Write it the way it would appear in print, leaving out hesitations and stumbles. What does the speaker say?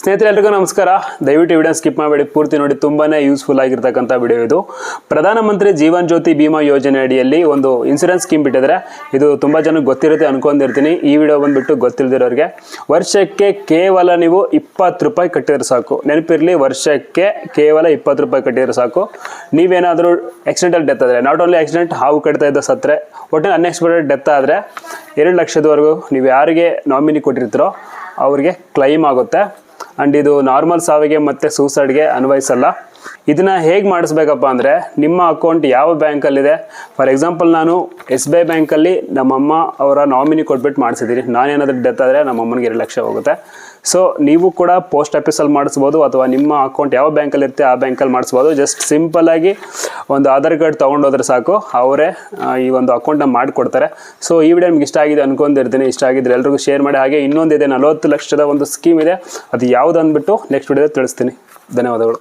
ಸ್ನೇಹಿತರೆ ಎಲ್ಲರಿಗೂ ನಮಸ್ಕಾರ. ದಯವಿಟ್ಟು ವಿಡಿಯೋ ಸ್ಕಿಪ್ ಮಾಡಬೇಡಿ, ಪೂರ್ತಿ ನೋಡಿ. ತುಂಬಾನೇ ಯೂಸ್ಫುಲ್ ಆಗಿರ್ತಕ್ಕಂಥ ವಿಡಿಯೋ ಇದು. ಪ್ರಧಾನಮಂತ್ರಿ ಜೀವನ್ ಜ್ಯೋತಿ ಬಿಮಾ ಯೋಜನೆ ಅಡಿಯಲ್ಲಿ ಒಂದು ಇನ್ಸೂರೆನ್ಸ್ ಸ್ಕೀಮ್ ಬಿಟ್ಟಿದ್ದಾರೆ. ಇದು ತುಂಬ ಜನಕ್ಕೆ ಗೊತ್ತಿರುತ್ತೆ ಅನ್ಕೊಂಡಿರ್ತೀನಿ. ಈ ವಿಡಿಯೋ ಬಂದ್ಬಿಟ್ಟು ಗೊತ್ತಿಲ್ಲದಿರೋರಿಗೆ, ವರ್ಷಕ್ಕೆ ಕೇವಲ ನೀವು 20 ರೂಪಾಯಿ ಕಟ್ಟಿದ್ರೆ ಸಾಕು. ನೆನಪಿರಲಿ, ವರ್ಷಕ್ಕೆ ಕೇವಲ 20 ರೂಪಾಯಿ ಕಟ್ಟಿದ್ರೆ ಸಾಕು. ನೀವೇನಾದರೂ ಆಕ್ಸಿಡೆಂಟಲ್ ಡೆತ್ ಆದರೆ, ನಾಟ್ ಓನ್ಲಿ ಆಕ್ಸಿಡೆಂಟ್, ಹಾವು ಕಟ್ತಾ ಇದ್ದ ಸತ್ತರೆ, ಒಟ್ಟು ಅನ್ಎಕ್ಸ್ಪೆಕ್ಟೆಡ್ ಡೆತ್ ಆದರೆ 2 ಲಕ್ಷದವರೆಗೂ ನೀವು ಯಾರಿಗೆ ನಾಮಿನಿ ಕೊಟ್ಟಿರ್ತೀರೋ ಅವ್ರಿಗೆ ಕ್ಲೈಮ್ ಆಗುತ್ತೆ. ಆ್ಯಂಡ್ ಇದು ನಾರ್ಮಲ್ ಸಾವಿಗೆ ಮತ್ತು ಸೂಸೈಡ್ಗೆ ಅನ್ವಯಿಸಲ್ಲ. ಇದನ್ನು ಹೇಗೆ ಮಾಡಿಸ್ಬೇಕಪ್ಪ ಅಂದರೆ, ನಿಮ್ಮ ಅಕೌಂಟ್ ಯಾವ ಬ್ಯಾಂಕಲ್ಲಿದೆ. ಫಾರ್ ಎಕ್ಸಾಂಪಲ್, ನಾನು SBI ಬ್ಯಾಂಕಲ್ಲಿ ನಮ್ಮಮ್ಮ ಅವರ ನಾಮಿನಿ ಕೊಟ್ಬಿಟ್ಟು ಮಾಡಿಸಿದ್ದೀನಿ. ನಾನೇನಾದರೂ ಡೆತ್ ಆದರೆ ನಮ್ಮಮ್ಮನಿಗೆ 2 ಲಕ್ಷ ಹೋಗುತ್ತೆ. ಸೊ ನೀವು ಕೂಡ ಪೋಸ್ಟ್ ಆಫೀಸಲ್ಲಿ ಮಾಡಿಸ್ಬೋದು, ಅಥವಾ ನಿಮ್ಮ ಅಕೌಂಟ್ ಯಾವ ಬ್ಯಾಂಕಲ್ಲಿರುತ್ತೆ ಆ ಬ್ಯಾಂಕಲ್ಲಿ ಮಾಡಿಸ್ಬೋದು. ಜಸ್ಟ್ ಸಿಂಪಲ್ಲಾಗಿ ಒಂದು ಆಧಾರ್ ಕಾರ್ಡ್ ತೊಗೊಂಡೋದ್ರೆ ಸಾಕು, ಅವರೇ ಈ ಒಂದು ಅಕೌಂಟನ್ನ ಮಾಡಿಕೊಡ್ತಾರೆ. ಸೊ ಈ ವಿಡಿಯೋ ನಿಮ್ಗೆ ಇಷ್ಟ ಆಗಿದೆ ಅನ್ಕೊಂಡಿರ್ತೀನಿ. ಇಷ್ಟ ಆಗಿದ್ರೆ ಎಲ್ರಿಗೂ ಶೇರ್ ಮಾಡಿ. ಹಾಗೆ ಇನ್ನೊಂದಿದೆ, 40 ಲಕ್ಷದ ಒಂದು ಸ್ಕೀಮ್ ಇದೆ. ಅದು ಯಾವುದು ಅಂದ್ಬಿಟ್ಟು ನೆಕ್ಸ್ಟ್ ವಿಡಿಯೋದಲ್ಲಿ ತಿಳಿಸ್ತೀನಿ. ಧನ್ಯವಾದಗಳು.